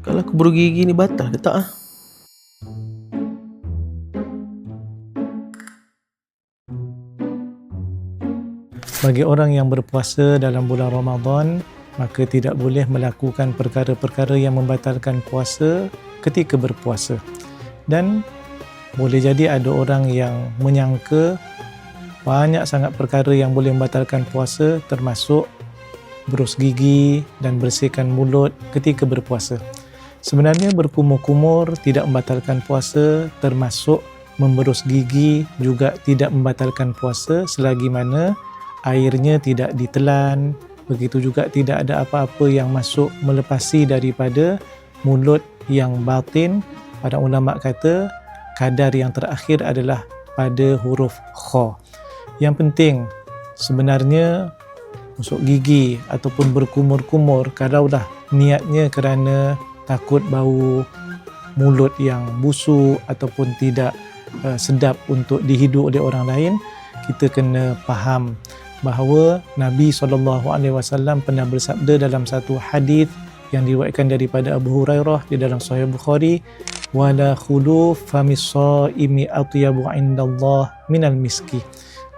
Kalau aku berus gigi ni batal ke tak ah? Bagi orang yang berpuasa dalam bulan Ramadan, maka tidak boleh melakukan perkara-perkara yang membatalkan puasa ketika berpuasa. Dan boleh jadi ada orang yang menyangka banyak sangat perkara yang boleh membatalkan puasa, termasuk berus gigi dan bersihkan mulut ketika berpuasa. Sebenarnya berkumur-kumur tidak membatalkan puasa, termasuk memberus gigi juga tidak membatalkan puasa selagi mana airnya tidak ditelan, begitu juga tidak ada apa-apa yang masuk melepasi daripada mulut yang batin. Para ulama kata kadar yang terakhir adalah pada huruf kha. Yang penting sebenarnya masuk gigi ataupun berkumur-kumur, kalaulah niatnya kerana takut bau mulut yang busuk ataupun tidak sedap untuk dihidu oleh orang lain, kita kena faham bahawa Nabi SAW pernah bersabda dalam satu hadis yang diriwayatkan daripada Abu Hurairah di dalam Sahih Bukhari, wala khuluf famis shaimi atyabu indallah minal miski,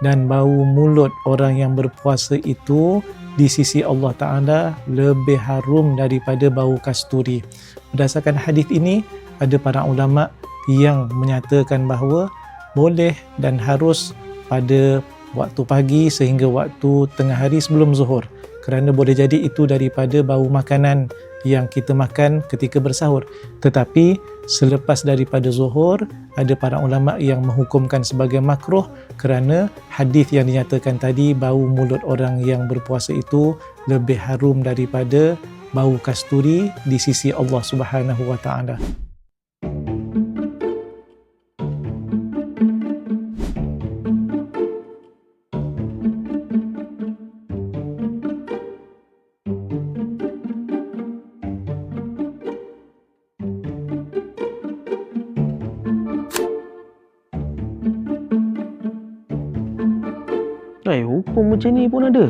dan bau mulut orang yang berpuasa itu di sisi Allah Ta'ala lebih harum daripada bau kasturi. Berdasarkan hadis ini, ada para ulama yang menyatakan bahawa boleh dan harus pada waktu pagi sehingga waktu tengah hari sebelum zuhur, kerana boleh jadi itu daripada bau makanan yang kita makan ketika bersahur. Tetapi selepas daripada zuhur, ada para ulama yang menghukumkan sebagai makruh kerana hadis yang dinyatakan tadi, bau mulut orang yang berpuasa itu lebih harum daripada bau kasturi di sisi Allah Subhanahu wa Ta'ala. Hukum macam ni pun ada.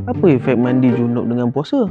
Apa efek mandi junub dengan puasa?